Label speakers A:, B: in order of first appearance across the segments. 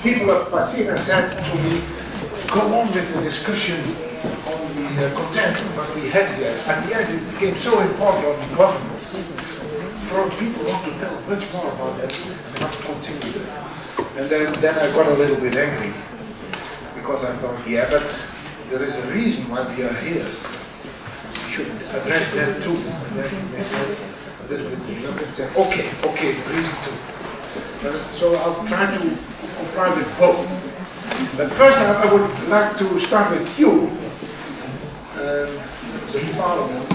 A: people of Pasina said to me to go on with the discussion on the content of what we had here. At the end, it became so important on governance. For people want to tell much more about that and want to continue that. And then I got a little bit angry because I thought, yeah, but there is a reason why we are here. We should address that too. And then they said a little bit and said, okay, reason too. So I'll try to comply with both. But first I would like to start with you, the Parliament.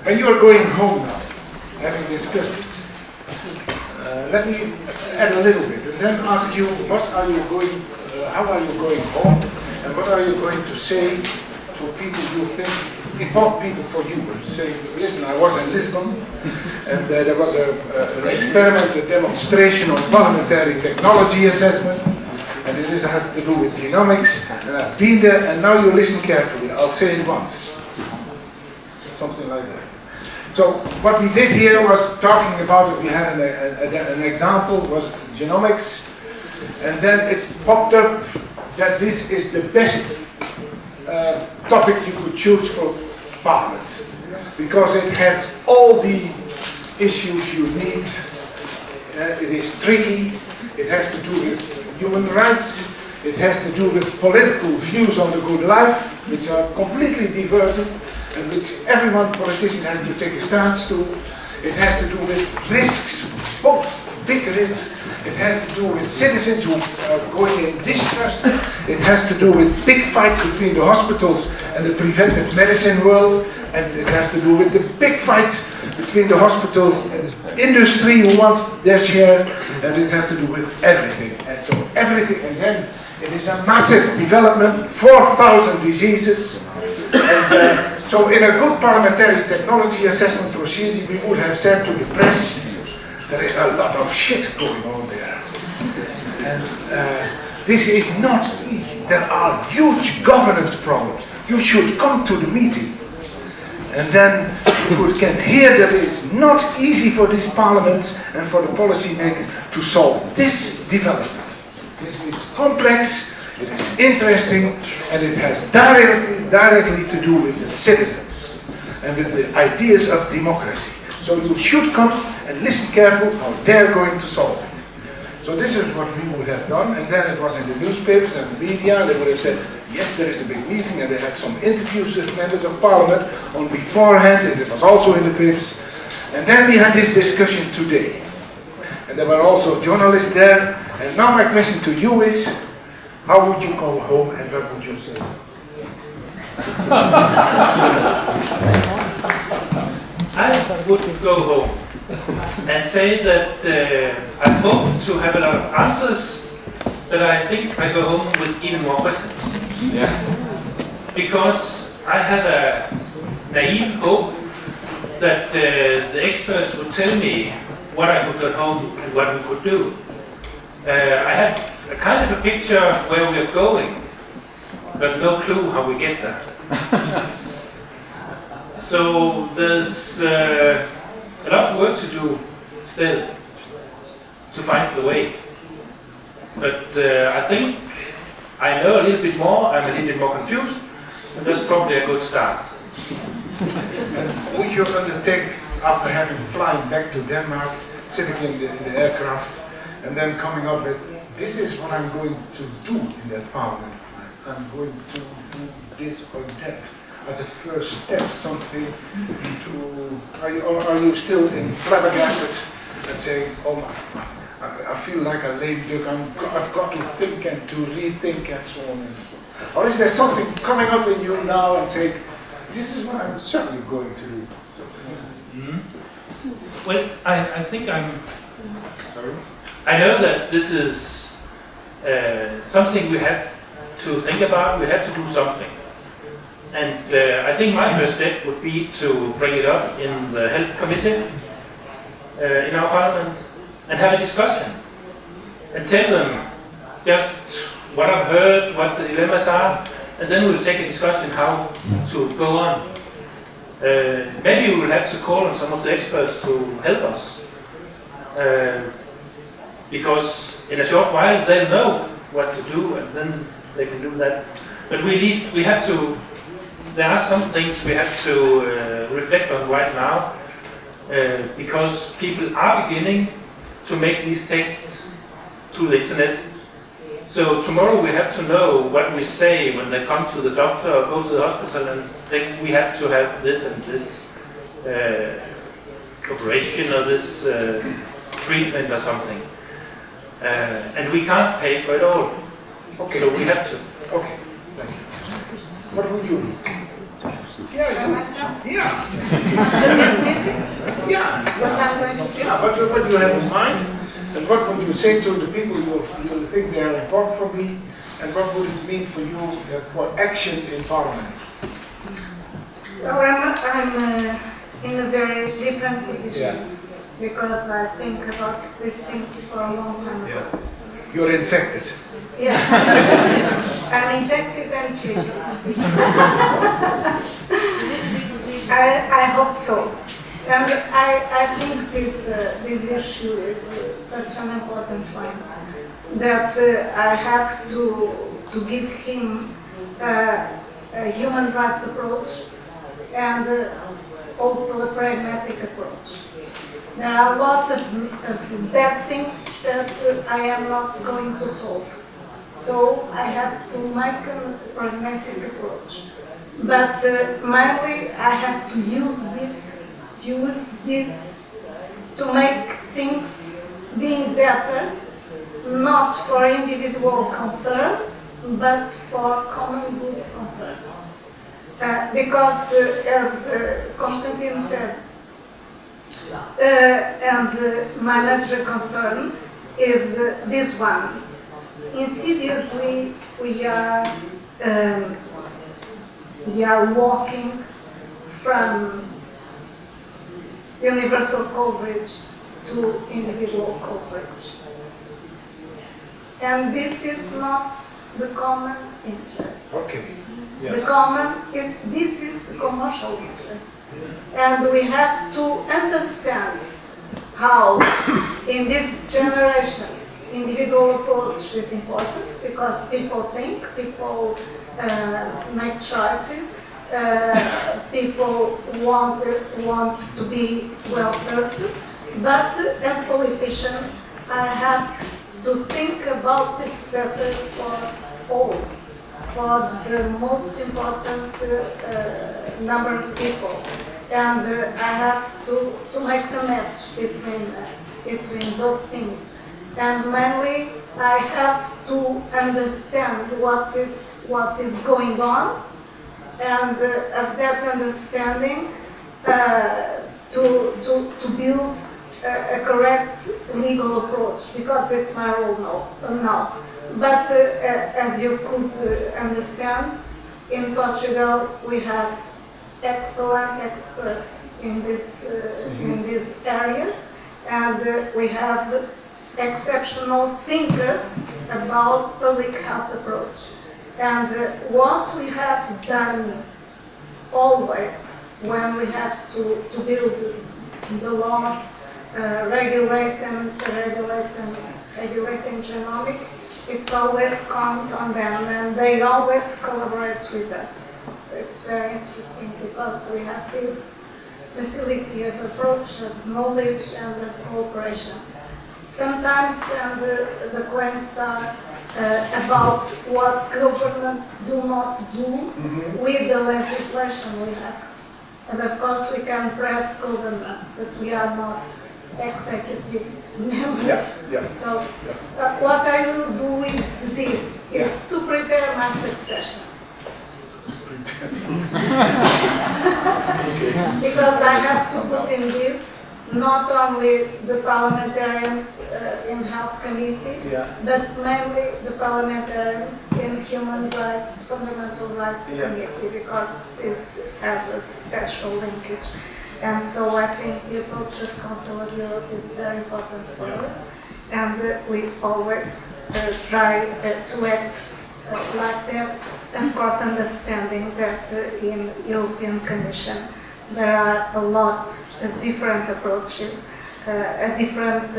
A: When you are going home now, having discussed this, let me add a little bit and then ask you what are you going, how are you going home, and what are you going to say to people you think, important people for you. Say, listen, I was in Lisbon and there was an experiment, a demonstration on parliamentary technology assessment, and it has to do with genomics, and I've been there, and now you listen carefully. I'll say it once. Something like that. So what we did here was talking about it. We had an example, was genomics, and then it popped up that this is the best topic you could choose for Parliament, because it has all the issues you need. It is tricky, it has to do with human rights, it has to do with political views on the good life, which are completely diverted, and which politician has to take a stance to. It has to do with risks, both big risks. It has to do with citizens who are going in distrust. It has to do with big fights between the hospitals and the preventive medicine world. And it has to do with the big fights between the hospitals and industry who wants their share. And it has to do with everything. And so everything, and then it is a massive development, 4,000 diseases. And so in a good parliamentary technology assessment procedure, we would have said to the press, there is a lot of shit going on there. And this is not easy. There are huge governance problems. You should come to the meeting. And then you can hear that it's not easy for these parliaments and for the policymaker to solve this development. This is complex, it is interesting, and it has directly to do with the citizens and with the ideas of democracy. So you should come and listen carefully how they're going to solve it. So this is what we would have done, and then it was in the newspapers and the media, and they would have said, yes, there is a big meeting, and they had some interviews with members of parliament on beforehand, and it was also in the papers. And then we had this discussion today. And there were also journalists there, and now my question to you is, how would you go home and what would you say?
B: I would go home and say that I hope to have a lot of answers, but I think I go home with even more questions.
C: Yeah.
B: Because I have a naive hope that the experts would tell me what I could go home and what we could do. I have a kind of a picture where we are going, but no clue how we get there. So there's a lot of work to do still to find the way. But I think I know a little bit more, I'm a little bit more confused, and that's probably a good start.
A: And would you undertake, after having flying back to Denmark, sitting in the aircraft, and then coming up with, this is what I'm going to do in that parliament. I'm going to do this or that. As a first step, something to, are you still flabbergasted and saying, oh my, I feel like a lame duck, I've got to think and to rethink and so on and so on. Or is there something coming up in you now and saying, this is what I'm certainly going to do?
B: Mm-hmm. Well, I think I know that this is something we have to think about, we have to do something. And I think my first step would be to bring it up in the Health Committee in our Parliament and have a discussion and tell them just what I've heard, what the dilemmas are, and then we'll take a discussion how to go on. Maybe we will have to call on some of the experts to help us. because in a short while they'll know what to do and then they can do that. But at least we have to, there are some things we have to reflect on right now, because people are beginning to make these tests through the internet. So tomorrow we have to know what we say when they come to the doctor or go to the hospital and think we have to have this and this operation or this treatment or something. And we can't pay for it all.
A: Okay.
B: So we have to.
A: Okay, thank you. What would you do? Yeah, yeah.
C: This meeting,
A: Yeah.
C: what I'm going to do.
A: Yeah, what you have in mind, and what would you say to the people you think they are important for me, and what would it mean for you for action in Parliament?
C: Well, I'm in a very different position,
A: Yeah.
C: because I think about these things for a long time ago.
A: Yeah. You're infected.
C: Yes. I'm infected and treated. I hope so. And I think this issue is such an important one that I have to give him a human rights approach and also a pragmatic approach. There are a lot of bad things that I am not going to solve. So I have to make a pragmatic approach. But mainly I have to use this to make things being better, not for individual concern, but for common good concern. Because as Konstantin said, and my major concern is this one. Insidiously, we are walking from universal coverage to individual coverage. And this is not the common interest.
A: Okay.
C: This is the commercial interest. And we have to understand how in these generations individual approach is important, because people think, people make choices, people want to be well served, but as politician I have to think about it better for all, for the most important number of people, and I have to make the match between both things. And mainly, I have to understand what is going on, and of that understanding, to build a correct legal approach, because it's my role now. But as you could understand, in Portugal we have excellent experts in these areas, and we have exceptional thinkers about public health approach. And what we have done always when we have to build the laws regulating genomics, it's always count on them, and they always collaborate with us. So it's very interesting, because we have this facility of approach, of knowledge, and of cooperation. Sometimes the claims are about what governments do not do with the legislation we have. And of course we can press government, but we are not executive members. So what I will do with this is to prepare my succession. Because I have to put in this not only the parliamentarians in Health Committee, but mainly the parliamentarians in Human Rights, Fundamental Rights Committee, because this has a special linkage. And so I think the approach of Council of Europe is very important for us, and we always try to act like that, of course understanding that in European Commission there are a lot of different approaches, different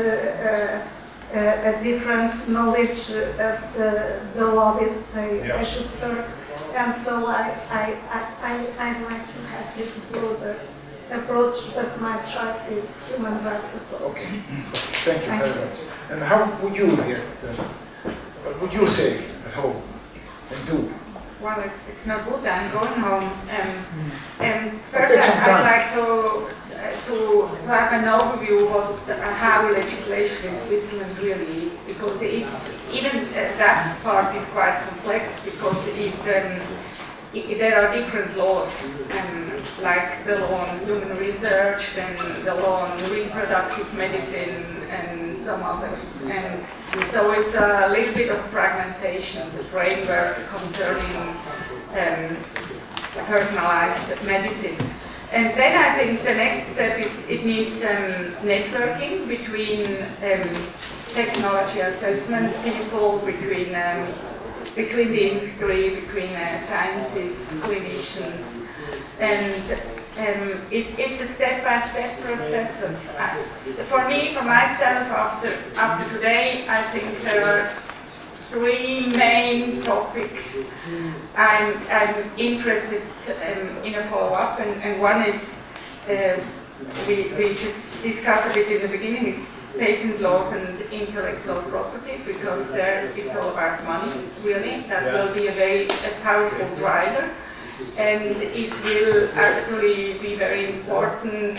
C: a different knowledge of the lobbies they should serve. And so I'd like to have this broader approach, but my choice is human rights approach.
A: Okay, thank you very much. And how would you react? What would you say at home and do?
D: Well, it's not good. I'm going home. First, I'd like to have an overview of how legislation in Switzerland really is, because it's even that part is quite complex, because there are different laws, like the law on human research, then the law on reproductive medicine, and some others. And so it's a little bit of fragmentation, the framework concerning personalized medicine. And then I think the next step is it needs networking between technology assessment people, between the industry, between scientists, clinicians, and it's a step-by-step process. For me, for myself, after today, I think there are three main topics I'm interested in a follow-up, and one is we just discussed a bit in the beginning. It's patent laws and intellectual property, because there it's all about money, really. That will be a powerful driver, and it will actually be very important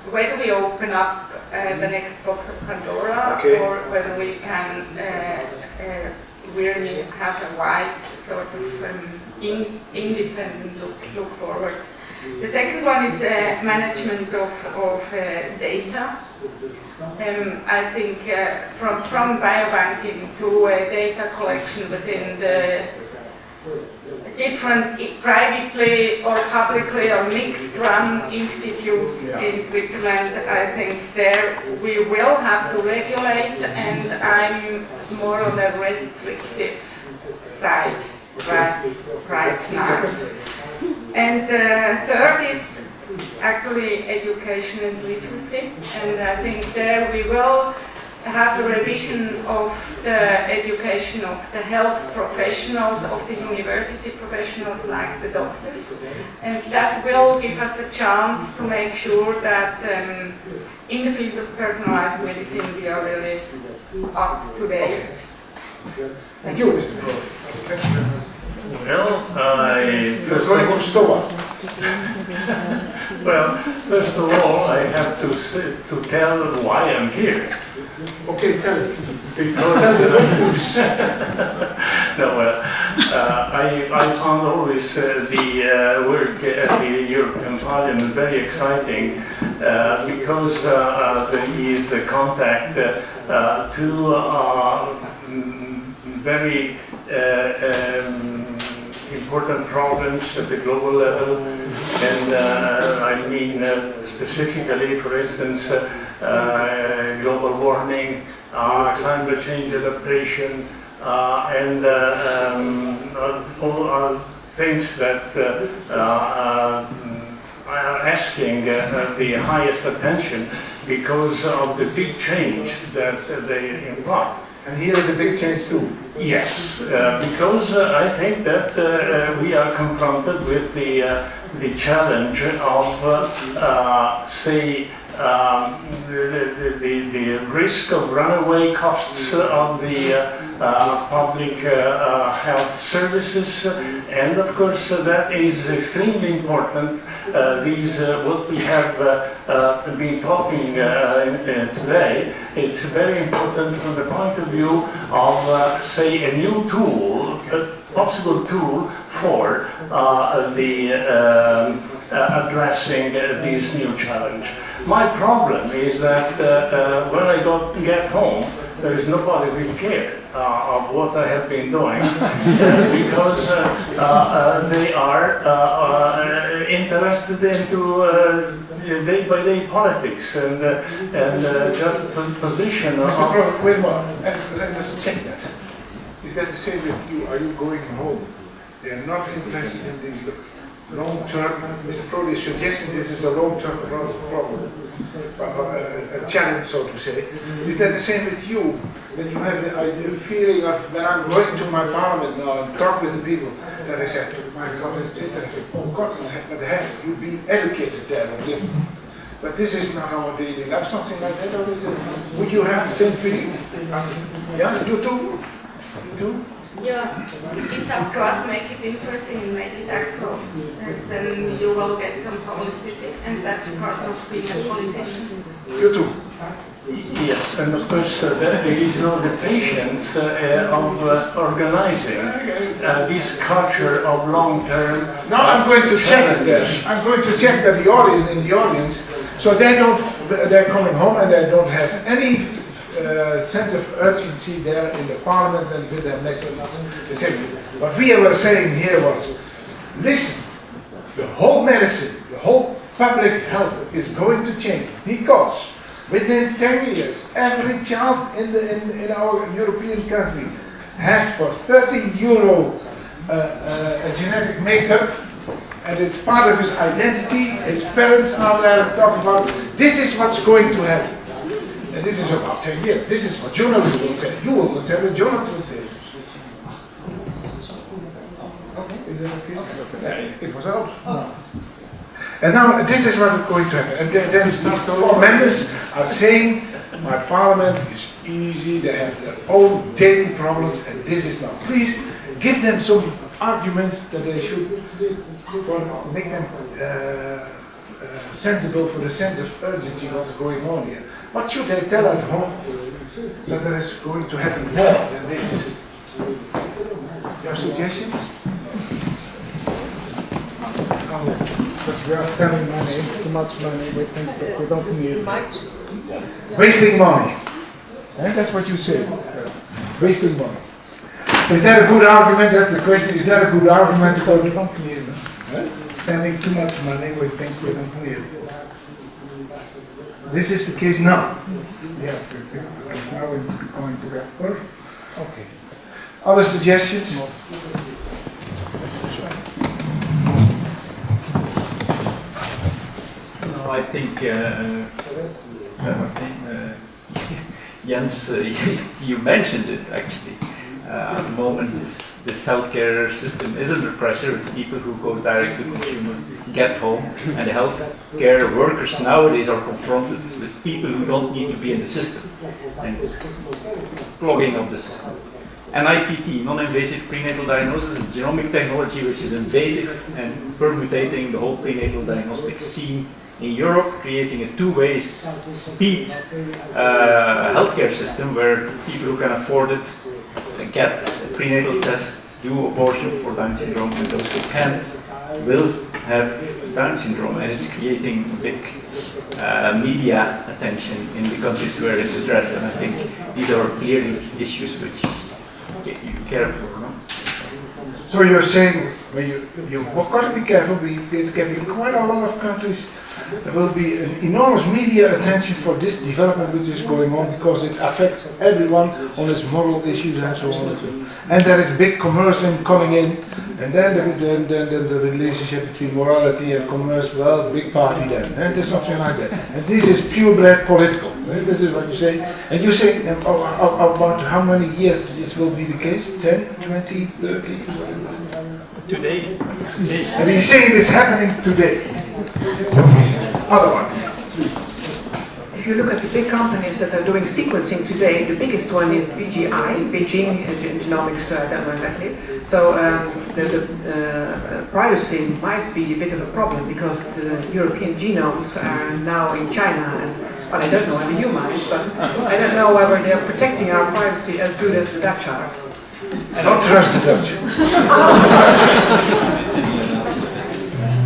D: whether we open up the next box of Pandora, or whether we can really have a wise sort of independent look forward. The second one is management of data. I think from biobanking to data collection within the different privately or publicly or mixed run institutes in Switzerland, I think there we will have to regulate, and I'm more on the restrictive side right now. And the third is actually education and literacy, and I think there we will have a revision of the education of the health professionals, of the university professionals like the doctors, and that will give us a chance to make sure that in the field of personalized medicine we are really up to date.
A: Thank you, Mr. Brody. Thank you very much.
B: Well, first of all, I have to tell why I'm here.
A: Okay, tell it.
B: Because I found always the work at the European Parliament very exciting, because there is the contact to very important problems at the global level, and I mean specifically, for instance, global warming, climate change adaptation, and all things that are asking the highest attention because of the big change that they imply.
A: And here is a big change too.
B: Yes, because I think that we are confronted with the challenge of, say, the risk of runaway costs of the public health services, and of course that is extremely important. These what we have been talking today, it's very important from the point of view of say a new tool, a possible tool for addressing this new challenge. My problem is that when I get home, there is nobody who cares of what I have been doing because they are interested into day-by-day politics and just position.
A: Mr. Pro, wait a moment. Let us check that. Is that the same with you? Are you going home? They are not interested in the long-term. Mr. Prodi is suggesting this is a long-term problem. challenge, so to say. Is that the same with you? That you have a feeling of, when I'm going to my parliament now and talk with the people, that I said, oh my God, it's interesting. Oh God, what the heck, you've been educated there and listen. But this is not our daily life, something like that, or is it? Would you have the same feeling? Yeah, you too? You too?
D: Yeah, it's of course make it interesting and make it actual. Yes, then you will get some publicity, and that's part of being a politician.
A: You too?
E: Yes, and of course there is no the patience of organizing this culture of long-term.
A: Now I'm going to check there. I'm going to check that the audience in the audience, so they're coming home and they don't have any sense of urgency there in the parliament and with their messages. They say, what we were saying here was, listen, the whole medicine, the whole public health is going to change because within 10 years, every child in our European country has for 30 euro a genetic makeup, and it's part of his identity. His parents are there talking about, this is what's going to happen. And this is about 10 years. This is what journalists will say. You will say what journalists will say. Okay, is it okay? Yeah, it was out. And now this is what is going to happen. And then these 4 members are saying, my parliament is easy, they have their own daily problems, and this is not. Please give them some arguments that they should make them sensible for the sense of urgency what's going on here. What should they tell at home that there is going to happen more than this? You have suggestions?
F: But we are spending money, too much money with things that we don't need.
A: Wasting money. That's what you say. Yes. Wasting money. Is that a good argument? That's the question. Is that a good argument for
F: We don't need spending too much money with things we don't need.
A: this is the case now?
F: Yes, it's now it's going to get worse.
A: Okay. Other suggestions?
G: No, I think Jens, you mentioned it actually. At the moment, this healthcare system is under pressure. People who go direct to consumer get home, and the healthcare workers nowadays are confronted with people who don't need to be in the system, and it's clogging up the system. NIPT, non-invasive prenatal diagnosis, is genomic technology which is invasive and permutating the whole prenatal diagnostic scene in Europe, creating a two-way speed healthcare system where people who can afford it get prenatal tests, do abortion for Down syndrome, and those who can't will have Down syndrome, and it's creating big media attention in the countries where it's addressed, and I think these are clearly issues which you care for. No?
A: So you're saying, when you've got to be careful, but you get in quite a lot of countries, there will be an enormous media attention for this development which is going on because it affects everyone on its moral issues and so on. And there is big commerce coming in, and then the relationship between morality and commerce, well, big party then, and there's something like that. And this is purebred political. This is what you say. And you say about how many years this will be the case? 10, 20, 30?
G: Today.
A: And he's saying it's happening today. Other ones.
H: If you look at the big companies that are doing sequencing today, the biggest one is BGI, Beijing Genomics, I don't know exactly. So the privacy might be a bit of a problem because the European genomes are now in China. And, well, I don't know whether you might, but I don't know whether they're protecting our privacy as good as the Dutch are.
A: I don't trust the Dutch.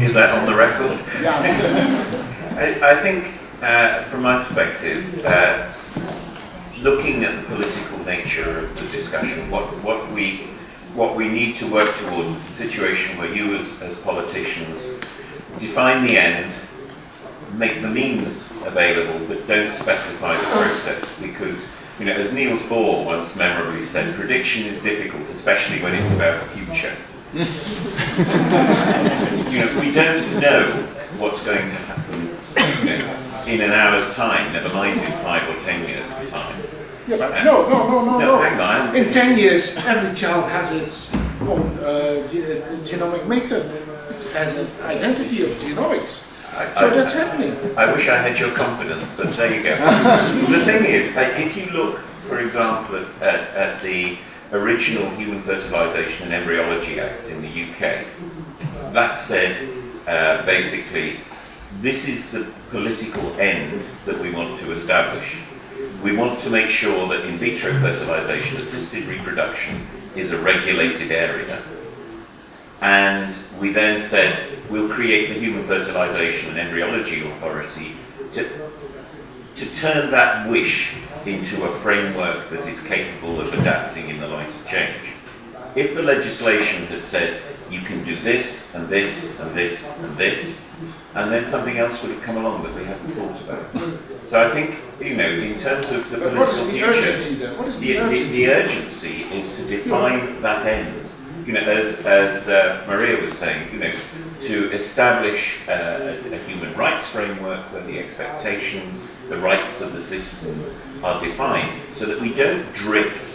I: Is that on the record? I think, from my perspective, looking at the political nature of the discussion, what we need to work towards is a situation where you, as politicians, define the end, make the means available, but don't specify the process, because, you know, as Niels Bohr once memorably said, prediction is difficult, especially when it's about the future. You know, we don't know what's going to happen, you know, in an hour's time, never mind in 5 or 10 minutes of time.
A: Yeah, but no.
I: Hang on.
A: In 10 years, every child has its own genomic makeup. It has an identity of genomics. So that's happening.
I: I wish I had your confidence, but there you go. The thing is, if you look, for example, at the original Human Fertilisation and Embryology Act in the UK, that said, basically, this is the political end that we want to establish. We want to make sure that in vitro fertilisation, assisted reproduction, is a regulated area. And we then said, we'll create the Human Fertilisation and Embryology Authority to turn that wish into a framework that is capable of adapting in the light of change. If the legislation had said, you can do this, and this, and this, and this, and then something else would have come along that we hadn't thought about. So I think, you know, in terms of the political future, the urgency is to define that end. You know, as Maria was saying, you know, to establish a human rights framework where the expectations, the rights of the citizens are defined, so that we don't drift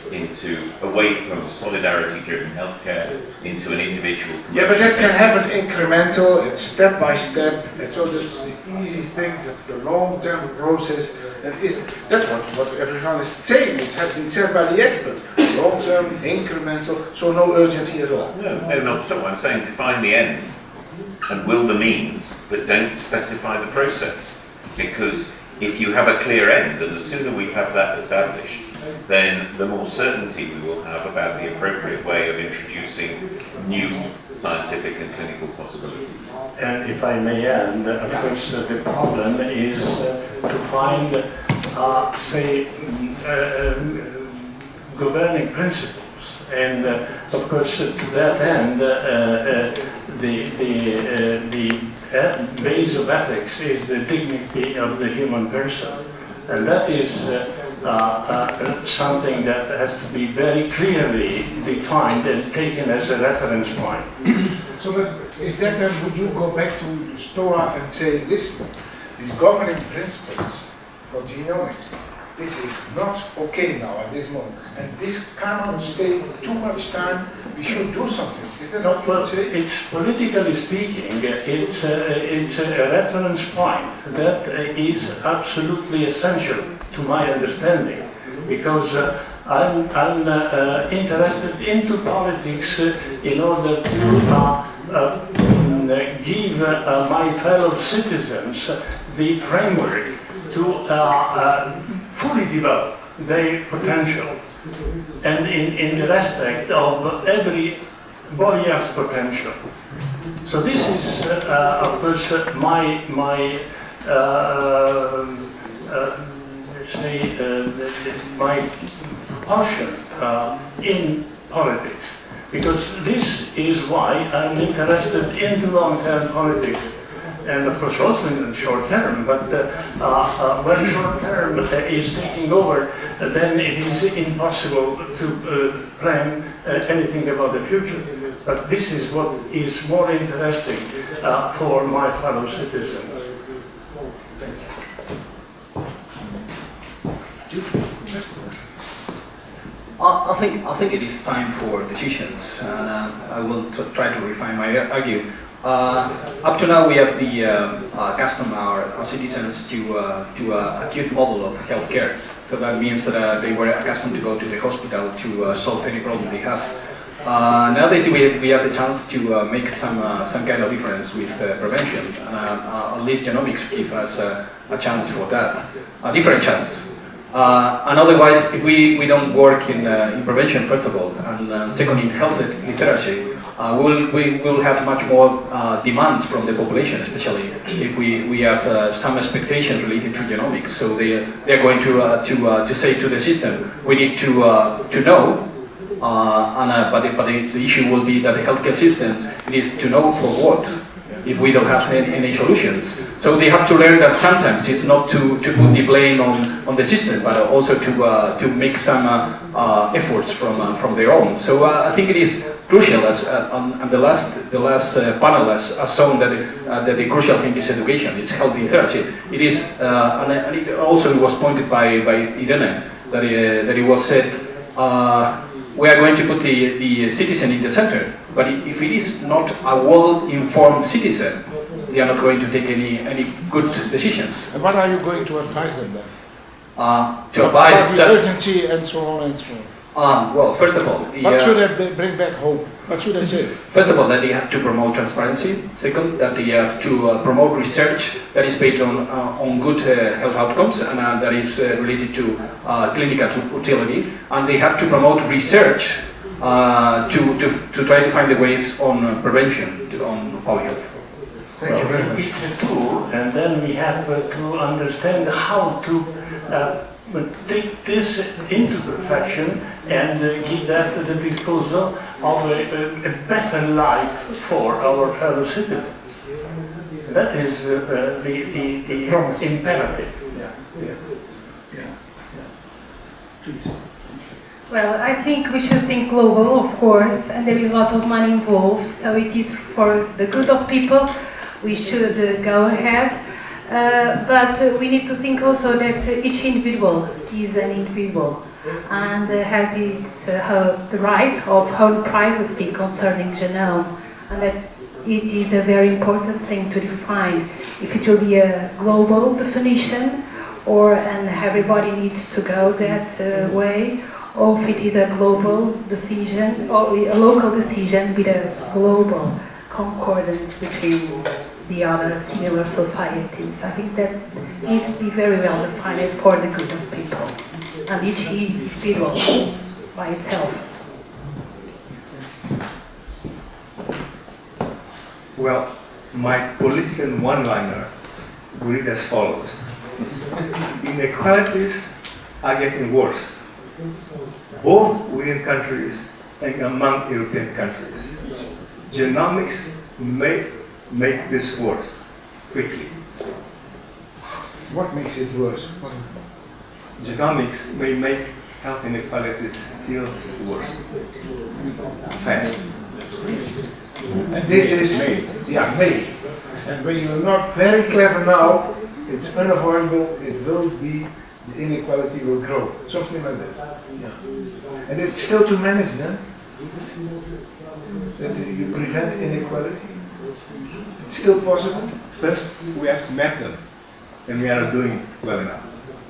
I: away from solidarity-driven healthcare into an individual.
A: Yeah, but that can happen incremental, it's step by step. It's also the easy things of the long-term process. That's what everyone is saying. It has been said by the expert. Long-term, incremental, so no urgency at all.
I: No, not at all. I'm saying define the end and will the means, but don't specify the process. Because if you have a clear end, and the sooner we have that established, then the more certainty we will have about the appropriate way of introducing new scientific and clinical possibilities.
E: And if I may add, of course, the problem is to find, say, governing principles. And of course, to that end, the base of ethics is the dignity of the human person. And that is something that has to be very clearly defined and taken as a reference point.
A: So is that then, would you go back to the STOA and say, listen, these governing principles for genomics, this is not okay now at this moment, and this cannot stay too much time, we should do something. Is that what you would say?
E: It's politically speaking, it's a reference point that is absolutely essential to my understanding, because I'm interested into politics in order to give my fellow citizens the framework to fully develop their potential, and in the respect of everybody else's potential. So this is, of course, my my passion in politics, because this is why I'm interested in long-term politics, and of course also in the short term. But when short term is taking over, then it is impossible to plan anything about the future. But this is what is more interesting for my fellow citizens.
J: I think it is time for decisions, and I will try to refine my argument. Up to now, we have the accustomed our citizens to acute model of healthcare. So that means that they were accustomed to go to the hospital to solve any problem they have. Nowadays, we have the chance to make some kind of difference with prevention. At least genomics give us a chance for that, a different chance. And otherwise, if we don't work in prevention, first of all, and second in health literacy, we will have much more demands from the population, especially if we have some expectations related to genomics. So they are going to say to the system, we need to know, but the issue will be that the healthcare systems needs to know for what, if we don't have any solutions. So they have to learn that sometimes it's not to put the blame on the system, but also to make some efforts from their own. So I think it is crucial, as and the last panel has shown that the crucial thing is education. It's health literacy. It is, and it also was pointed by Irene that it was said. We are going to put the citizen in the center, but if it is not a well-informed citizen, they are not going to take any good decisions.
A: And what are you going to advise them then?
J: To advise
A: the
J: that
A: urgency and so on and so on.
J: well, first of all,
A: what should I bring back hope? What should I say?
J: First of all, that they have to promote transparency. Second, that they have to promote research that is based on good health outcomes and that is related to clinical utility. And they have to promote research to try to find the ways on prevention on public health.
A: Thank you very much.
E: It's a tool, and then we have to understand how to take this into perfection and give that at the disposal of a better life for our fellow citizens. That is the imperative.
A: Please.
K: Well, I think we should think global, of course, and there is a lot of money involved, so it is for the good of people. We should go ahead. But we need to think also that each individual is an individual and has the right of own privacy concerning genome, and that it is a very important thing to define if it will be a global definition and everybody needs to go that way, or if it is a global decision or a local decision with a global concordance between the other similar societies. I think that needs to be very well defined for the good of people and each individual by itself.
L: Well, my political one-liner will read as follows. Inequalities are getting worse, both within countries and among European countries. Genomics may make this worse quickly.
A: What makes it worse?
L: Genomics may make health inequalities still worse. Fast.
A: And this is, may. And when you're not very clever now, it's unavoidable, it will be, the inequality will grow. Something like that. And it's still to manage then? That you prevent inequality? It's still possible?
L: First, we have to map them, and we are doing it well enough.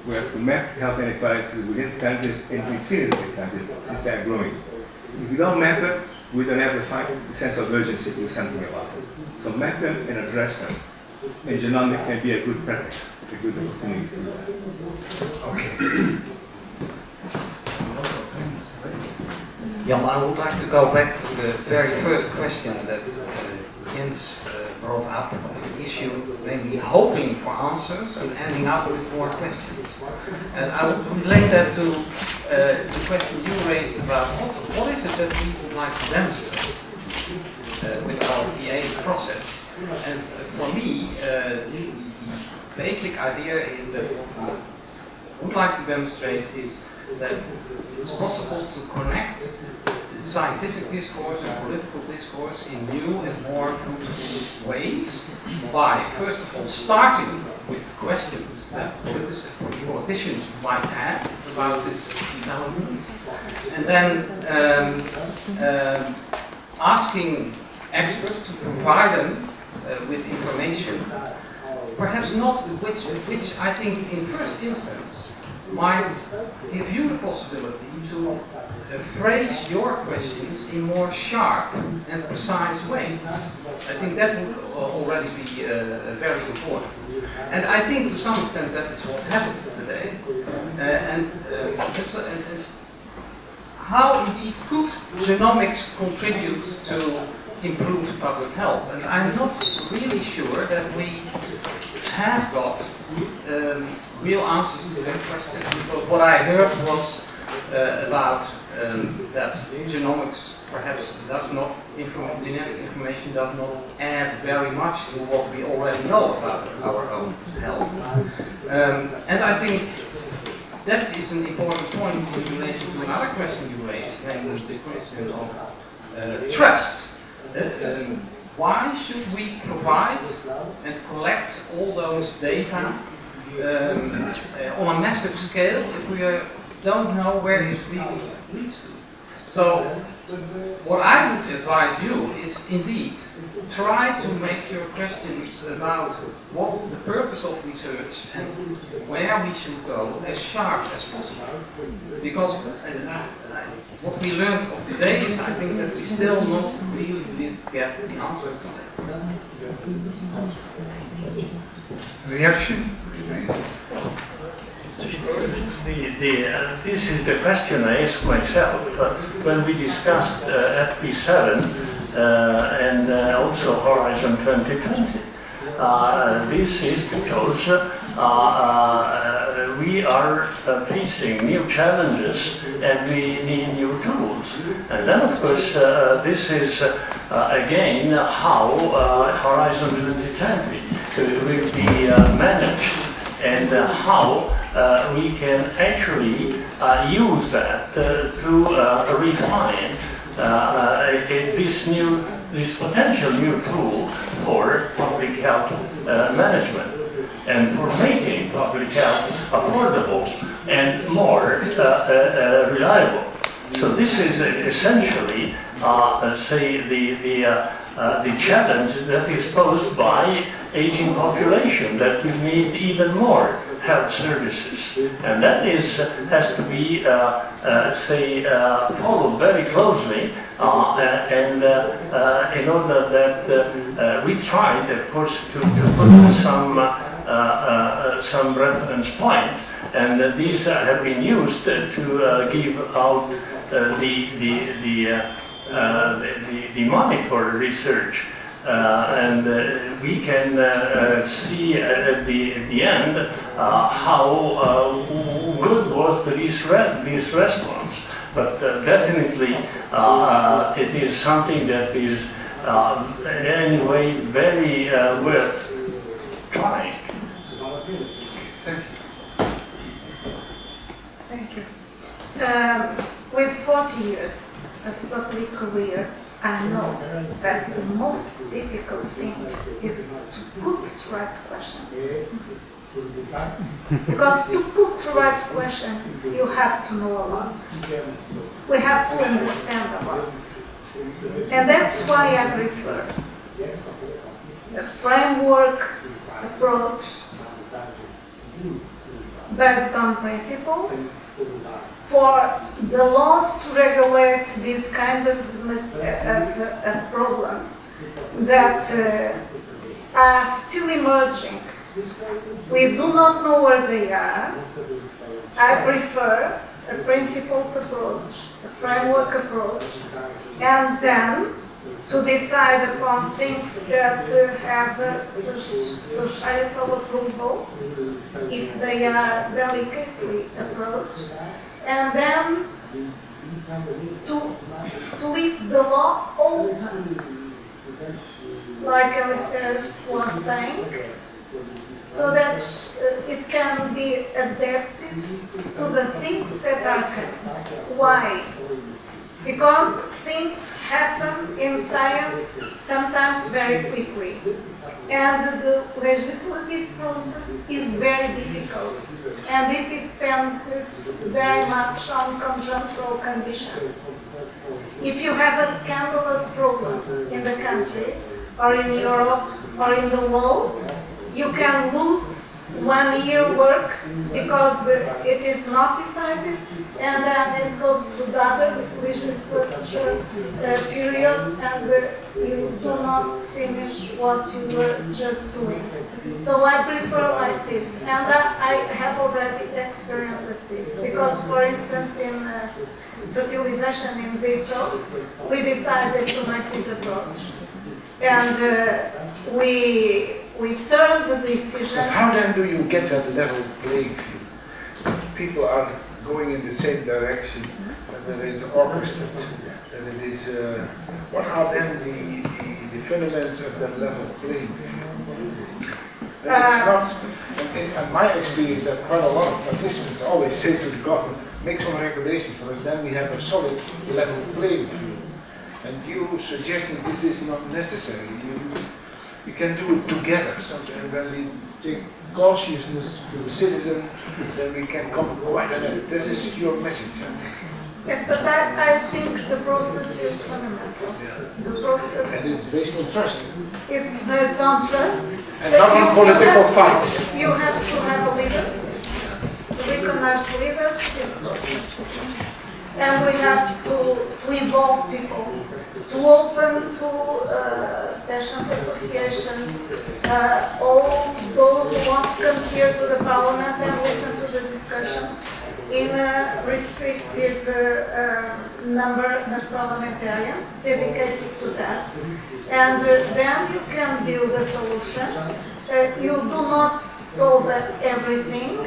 L: We have to map health inequalities within countries and between the countries since they are growing. If we don't map them, we don't have the sense of urgency to do something about it. So map them and address them. And genomics can be a good pretext, a good opportunity to do that.
A: Okay.
M: Jan, I would like to go back to the very first question that Jens brought up of the issue, namely hoping for answers and ending up with more questions. And I would relate that to the question you raised about what is it that we would like to demonstrate with our TA process. And for me, the basic idea is that what we would like to demonstrate is that it's possible to connect scientific discourse and political discourse in new and more fruitful ways by, first of all, starting with the questions that politicians might have about this development, and then asking experts to provide them with information, perhaps not which I think in first instance might give you the possibility to phrase your questions in more sharp and precise ways. I think that would already be very important. And I think to some extent that is what happens today. How indeed could genomics contribute to improved public health? And I'm not really sure that we have got real answers to that question, because what I heard was about that genomics perhaps does not, genetic information does not add very much to what we already know about our own health. And I think that is an important point in relation to another question you raised, namely the question of trust. Why should we provide and collect all those data on a massive scale if we don't know where it really leads to? So, what I would advise you is indeed try to make your questions about what the purpose of research and where we should go as sharp as possible. Because what we learned of today is, I think, that we still not really did get the answers to that question.
A: Reaction, please.
E: This is the question I asked myself when we discussed FP7 and also Horizon 2020. This is because we are facing new challenges and we need new tools. And then, of course, this is again how Horizon 2020 will be managed and how we can actually use that to refine this potential new tool for public health management and for making public health affordable and more reliable. So this is essentially, say, the challenge that is posed by aging population, that we need even more health services, and that has to be, followed very closely, and in order that we tried, of course, to put some reference points, and these have been used to give out the money for research. And we can see at the end how good was this response. But definitely it is something that is anyway very worth trying.
C: Thank you. With 40 years of public career, I know that the most difficult thing is to put the right question. Because to put the right question, you have to know a lot. We have to understand a lot. And that's why I prefer a framework approach based on principles for the laws to regulate this kind of problems that are still emerging. We do not know where they are. I prefer a principles approach, a framework approach, and then to decide upon things that have societal approval, if they are delicately approached, and then to leave the law open, like Alistair was saying, so that it can be adapted to the things that are coming. Why? Because things happen in science sometimes very quickly, and the legislative process is very difficult, and it depends very much on conjunctural conditions. If you have a scandalous problem in the country, or in Europe, or in the world, you can lose 1 year work because it is not decided, and then it goes to the other legislature period, and you do not finish what you were just doing. So I prefer like this, and I have already experience of this, because for instance in fertilization in vitro, we decided to make this approach, and we turned the decision.
A: But how then do you get that level playing field? People are going in the same direction, that it is orchestrated, that it is. What are then the fundamentals of that level playing field? It's not. In my experience, that quite a lot of participants always say to the government, "Make some regulations for us, then we have a solid level playing field." and you suggesting this is not necessary. We can do it together. Sometimes when we take cautiousness to the citizen, then we can come quite a lot. This is your message, I think.
C: Yes, but I think the process is fundamental. The process.
A: And it's based on trust.
C: It's based on trust.
A: And not on political fights.
C: You have to have a leader, a recognized leader to this process. And we have to involve people, to open to patient associations, all those who want to come here to the Parliament and listen to the discussions in a restricted number of parliamentarians dedicated to that. And then you can build a solution. You do not solve everything,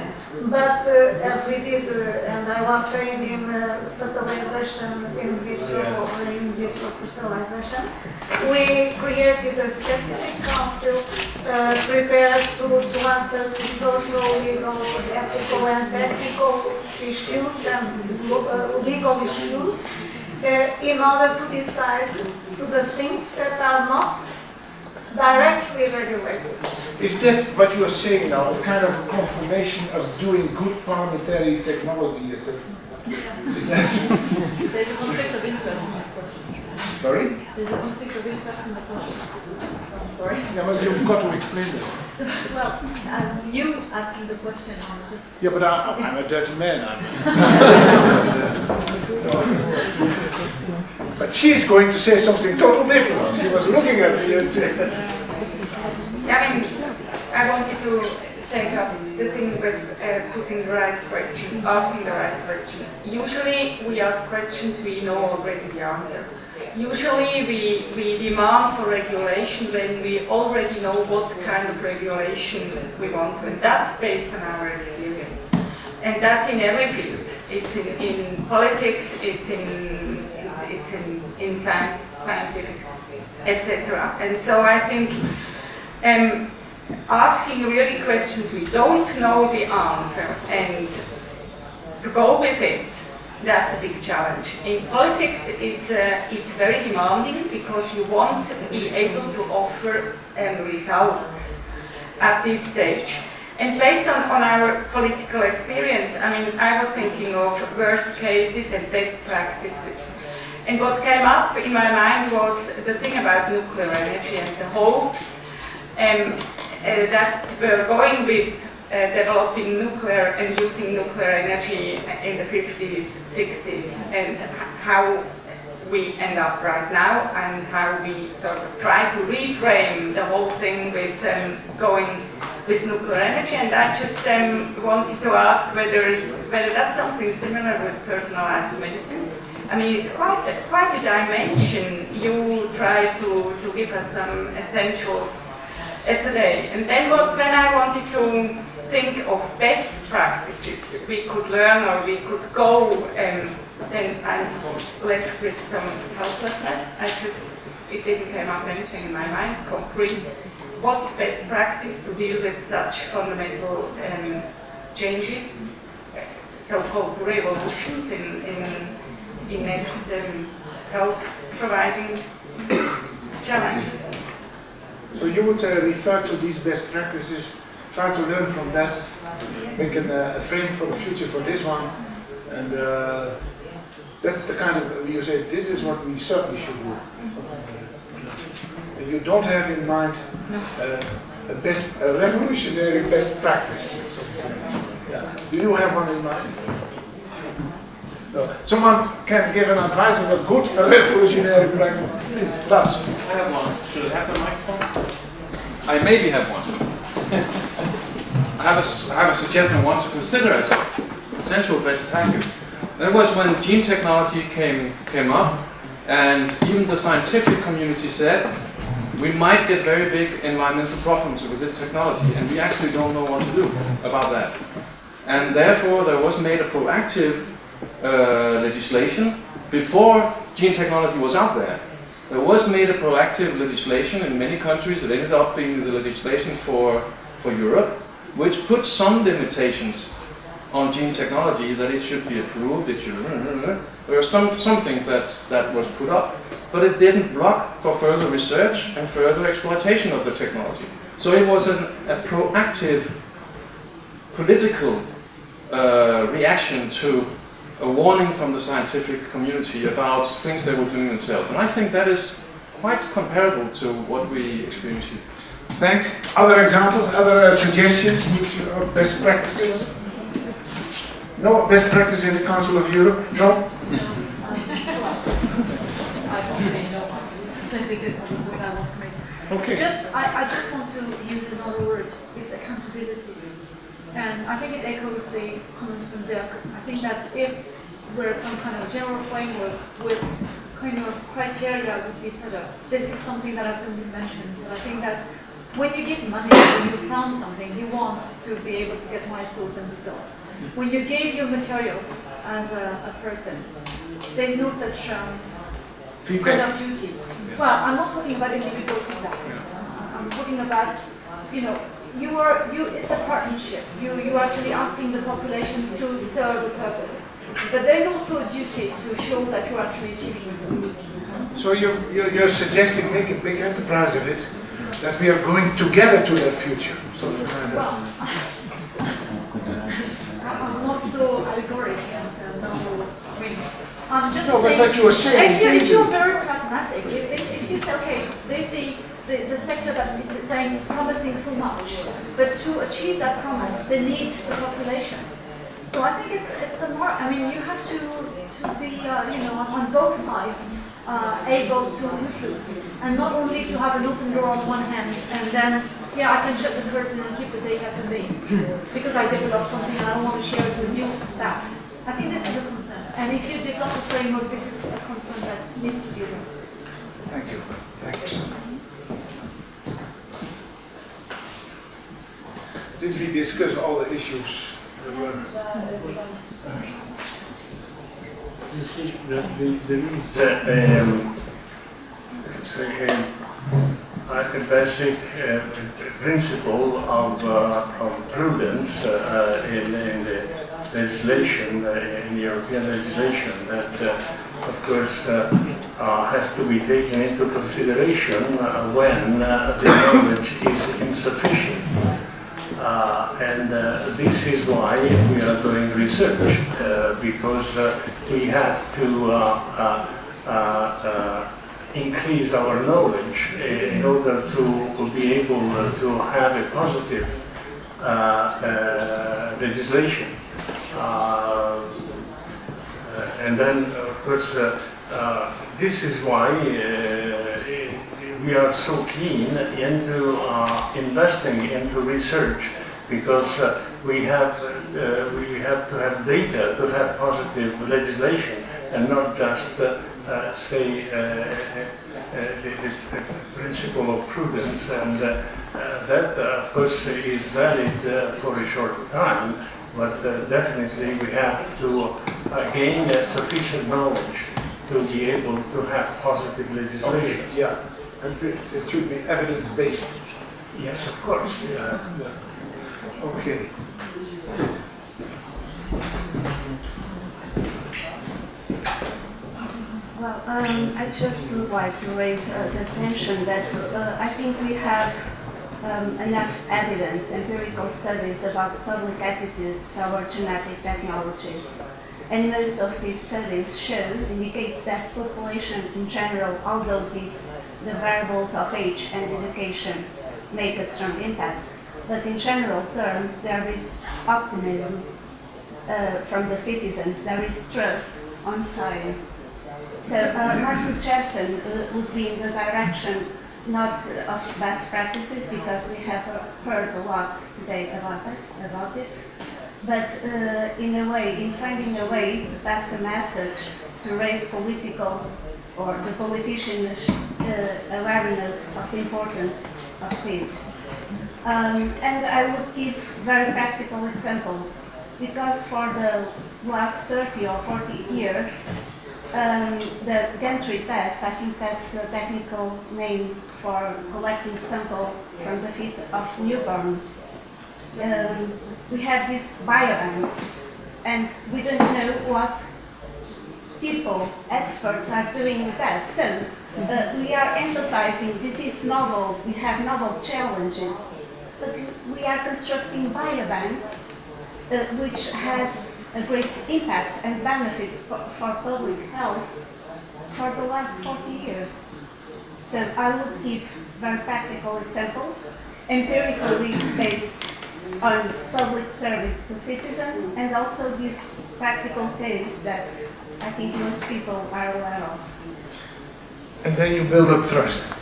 C: but as we did, and I was saying in fertilization in vitro or in vitro fertilization, we created a specific council prepared to answer the social, legal, ethical and technical issues and legal issues in order to decide to the things that are not directly regulated.
A: Is that what you are saying now, a kind of confirmation of doing good parliamentary technology assessment? Is that?
N: There's a conflict of interest.
A: Sorry?
N: There's a conflict of interest in the process. Sorry?
A: Yeah, well, you've got to explain that.
N: Well, you asking the question, I'm just...
A: Yeah, but I'm a dirty man. But she's going to say something totally different. She was looking at me and said...
D: I mean, I wanted to take up the thing with putting the right questions, asking the right questions. Usually we ask questions we know already the answer. Usually we demand for regulation when we already know what kind of regulation we want to, and that's based on our experience. And that's in every field. It's in politics, it's in scientific, etc. And so I think asking really questions we don't know the answer and to go with it, that's a big challenge. In politics, it's very demanding because you want to be able to offer results at this stage. And based on our political experience, I mean, I was thinking of worst cases and best practices. And what came up in my mind was the thing about nuclear energy and the hopes that were going with developing nuclear and using nuclear energy in the 50s, 60s, and how we end up right now, and how we sort of try to reframe the whole thing with going with nuclear energy. And I just wanted to ask whether that's something similar with personalized medicine. I mean, it's quite a dimension. You try to give us some essentials today. And then when I wanted to think of best practices we could learn or we could go, and I'm left with some helplessness. It didn't come up anything in my mind concrete. What's best practice to deal with such fundamental changes, so-called revolutions in next health providing challenges?
A: So you would refer to these best practices, try to learn from that, make a frame for the future for this one, and that's the kind of, you say, this is what we certainly should do. And you don't have in mind a revolutionary best practice. Do you have one in mind? No. Someone can give an advice of a good revolutionary practice. Please, Lars.
O: I have one. Should I have the microphone? I maybe have one. I have a suggestion I want to consider as a potential best practice. That was when gene technology came up, and even the scientific community said we might get very big environmental problems with this technology, and we actually don't know what to do about that. And therefore there was made a proactive legislation before gene technology was out there. There was made a proactive legislation in many countries. It ended up being the legislation for Europe, which put some limitations on gene technology that it should be approved, it should, there were some things that was put up, but it didn't block for further research and further exploitation of the technology. So it was a proactive political reaction to a warning from the scientific community about things they were doing themselves. And I think that is quite comparable to what we experience here.
A: Thanks. Other examples, other suggestions of best practices? No best practice in the Council of Europe? No?
N: I won't say no. So this is the point I want to make.
A: Okay.
N: I just want to use another word. It's accountability. And I think it echoes the comment from Dirk. I think that if there is some kind of general framework with kind of criteria would be set up, this is something that has been mentioned. But I think that when you give money, when you found something, you want to be able to get milestones and results. When you give your materials as a person, there's no such kind of duty. Well, I'm not talking about individual feedback. I'm talking about, it's a partnership. You're actually asking the populations to serve a purpose. But there's also a duty to show that you're actually achieving results.
A: So you're suggesting make a big enterprise of it, that we are going together to that future. Something like that.
N: Well, I'm not so allegoric and novel. I mean, I'm just saying,
A: but you were saying,
N: if you're very pragmatic, if you say, okay, there's the sector that is saying promising so much, but to achieve that promise, they need the population. So I think it's a more. I mean, you have to be on both sides able to influence, and not only to have an open door on one hand, and then I can shut the curtain and keep the data for me because I developed something and I don't want to share it with you. That I think this is a concern, and if you develop a framework, this is a concern that needs to be addressed.
A: Thank you. Thank you. Did we discuss all the issues?
E: You see, there is a basic principle of prudence in the legislation, in the European legislation, that of course has to be taken into consideration when the knowledge is insufficient. And this is why we are doing research, because we have to increase our knowledge in order to be able to have a positive legislation. And then, of course, this is why we are so keen into investing into research, because we have to have data to have positive legislation, and not just say the principle of prudence, and that of course is valid for a short time, but definitely we have to gain sufficient knowledge to be able to have positive legislation.
A: Okay, yeah. And it should be evidence-based.
E: Yes, of course. Yeah.
A: Okay.
P: Well, I just would like to raise the attention that I think we have enough evidence, empirical studies about public attitudes toward genetic technologies. And most of these studies indicate that population in general, although the variables of age and education make a strong impact, but in general terms there is optimism from the citizens, there is trust on science. So my suggestion would be in the direction not of best practices, because we have heard a lot today about it, but in finding a way to pass a message, to raise political or the politicians' awareness of the importance of this. And I would give very practical examples, because for the last 30 or 40 years, the gantry test, I think that's the technical name for collecting sample from the feet of newborns, we have these biobanks, and we don't know what people, experts are doing with that. So we are emphasizing this is novel, we have novel challenges, but we are constructing biobanks which has a great impact and benefits for public health for the last 40 years. So I would give very practical examples, empirically based on public service to citizens, and also this practical case that I think most people are aware of.
A: And then you build up trust.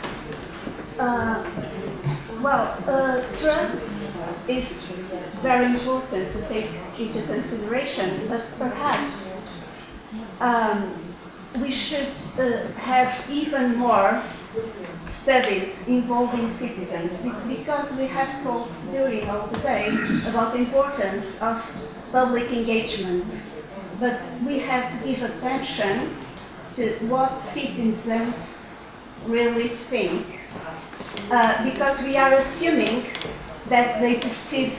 P: Trust is very important to take into consideration, but perhaps we should have even more studies involving citizens, because we have talked during all the day about the importance of public engagement, but we have to give attention to what citizens really think, because we are assuming that they perceive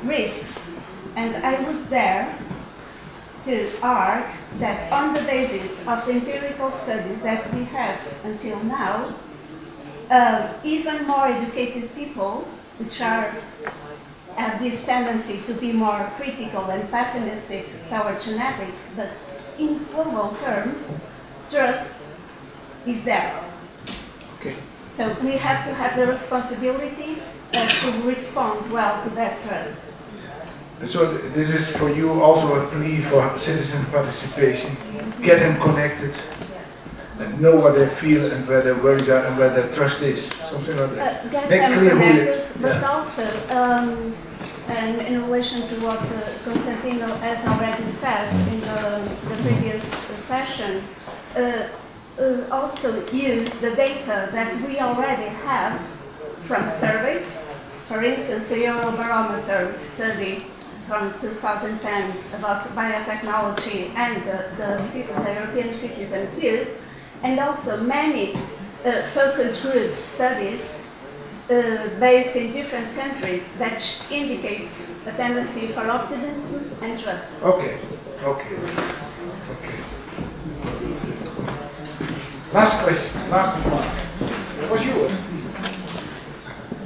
P: risks, and I would dare to argue that on the basis of the empirical studies that we have until now, even more educated people, which have this tendency to be more critical and pessimistic toward genetics, but in global terms, trust is there.
A: Okay.
P: So we have to have the responsibility to respond well to that trust.
A: So this is for you also a plea for citizen participation. Get them connected and know what they feel and where their worries are and where their trust is. Something like that.
P: Get
A: Make
P: them
A: clear
P: connected, but also and in relation to what Constantino has already said in the previous session, also use the data that we already have from surveys. For instance, the Eurobarometer study from 2010 about biotechnology and the European citizens' views, and also many focus group studies based in different countries that indicate a tendency for optimism and trust.
A: Okay. Last question, last one. It was you.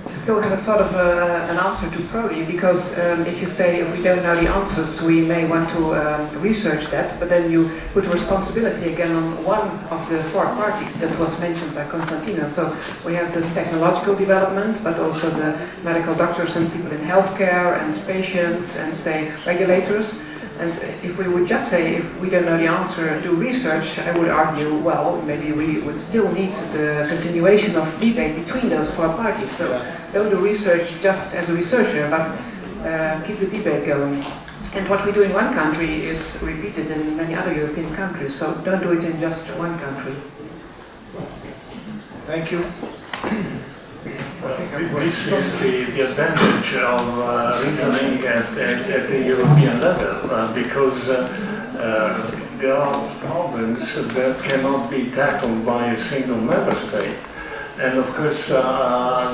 H: I still have a sort of an answer to Prodi, because if you say if we don't know the answers, we may want to research that, but then you put responsibility again on one of the four parties that was mentioned by Constantino. So we have the technological development, but also the medical doctors and people in healthcare and patients and say regulators. And if we would just say, if we don't know the answer, do research, I would argue, well, maybe we would still need the continuation of debate between those four parties. So don't do research just as a researcher, but keep the debate going. And what we do in one country is repeated in many other European countries, so don't do it in just one country.
A: Thank you.
E: This is the advantage of reasoning at the European level, because there are problems that cannot be tackled by a single member state. And of course,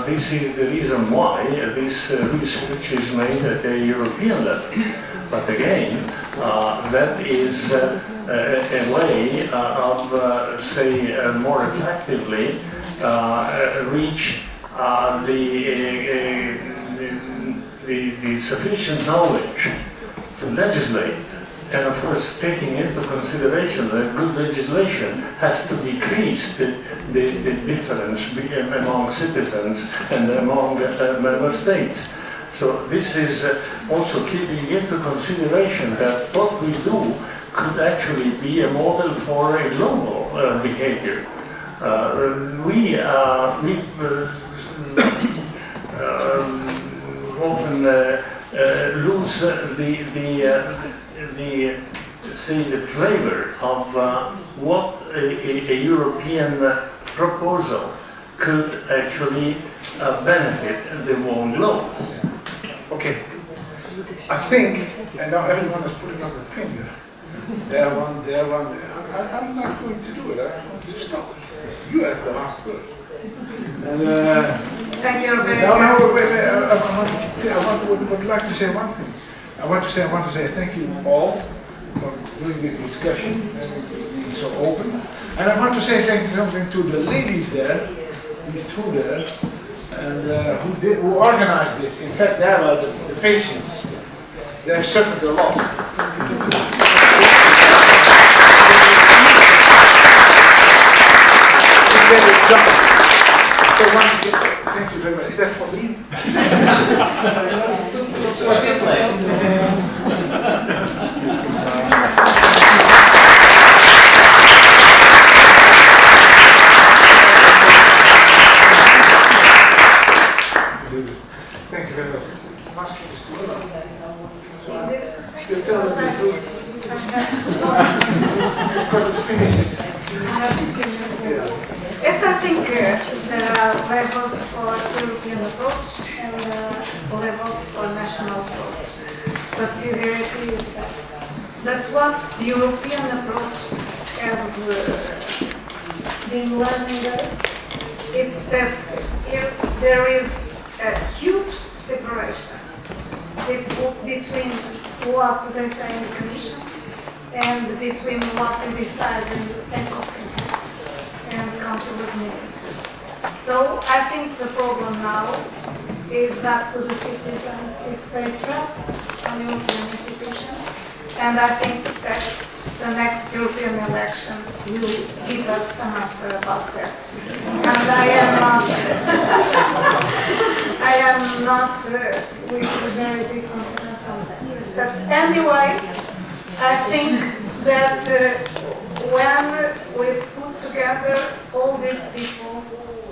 E: this is the reason why this research is made at the European level. But again, that is a way of, say, more effectively reach the sufficient knowledge to legislate, and of course taking into consideration that good legislation has to decrease the difference among citizens and among member states. So this is also keeping into consideration that what we do could actually be a model for a global behavior. We often lose the flavor of what a European proposal could actually benefit the whole globe.
A: Okay. I think, and now everyone is putting up a finger. There one. I'm not going to do it. I'm going to stop. You have the last word. And
C: Thank you very
A: No,
C: much.
A: no, wait, would like to say one thing. I want to say thank you all for doing this discussion and being so open. And I want to say something to the ladies there, these two there, and who organized this. In fact, they are the patients. They have suffered a lot. These two. So once again, thank you very much. Is that for me?
B: For this
A: Thank you very much. Master is too long. You tell us the truth. You've got to finish it.
C: Yes, I think there are levels for European approach and levels for national approach. Subsidiarity is that. But what the European approach has been learning us, it's that there is a huge separation between what they say in the Commission and between what they decide in the ECOFIN and Council of Ministers. So I think the problem now is up to the citizens if they trust on European institutions, and I think that the next European elections will give us some answer about that. And I am not with very big confidence on that. But anyway, I think that when we put together all these people,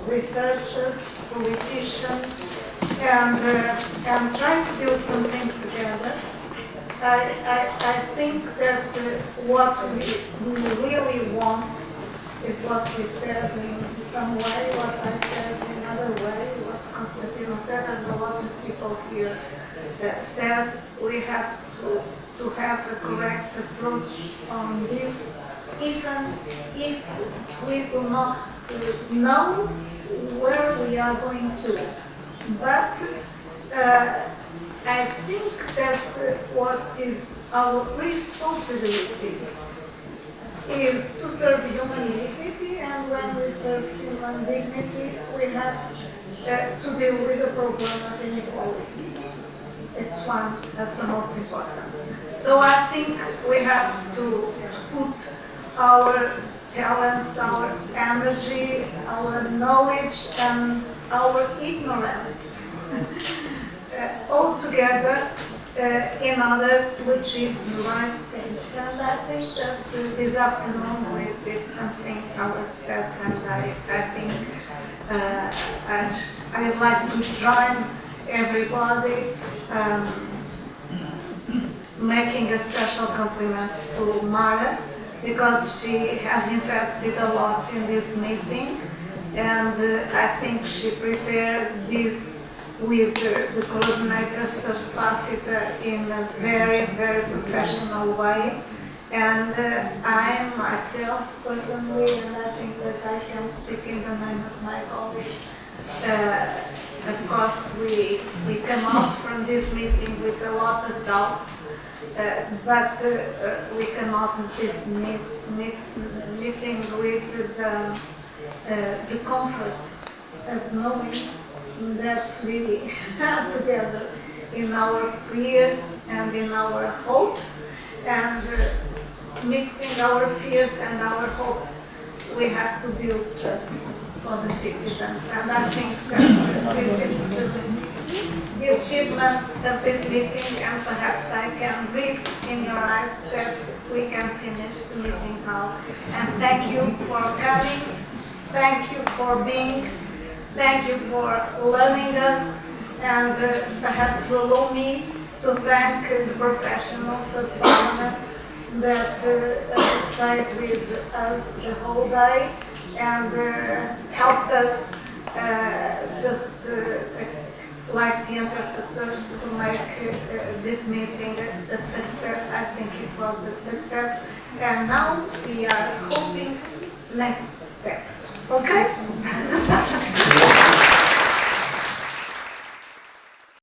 C: researchers, politicians, and try to build something together, I think that what we really want is what we said in some way, what I said in another way, what Constantino said, and a lot of people here said. We have to have a correct approach on this, even if we do not know where we are going to. But I think that what is our responsibility is to serve human dignity, and when we serve human dignity, we have to deal with the problem of inequality. It's one of the most important. So I think we have to put our talents, our energy, our knowledge, and our ignorance all together in order to achieve the right things. And I think that this afternoon we did something towards that, and I think I'd like to join everybody making a special compliment to Mara, because she has invested a lot in this meeting, and I think she prepared this with the coordinators of PACITA in a very, very professional way. And I myself personally, and I think that I can speak in the name of my colleagues, of course we come out from this meeting with a lot of doubts, but we come out of this meeting with the comfort of knowing that we are together in our fears and in our hopes, and mixing our fears and our hopes, we have to build trust for the citizens. And I think that this is the achievement of this meeting, and perhaps I can read in your eyes that we can finish the meeting now. And thank you for coming, thank you for being, thank you for learning us, and perhaps will allow me to thank the professionals of Parliament that stayed with us the whole day and helped us like the interpreters to make this meeting a success. I think it was a success, and now we are hoping next steps. Okay?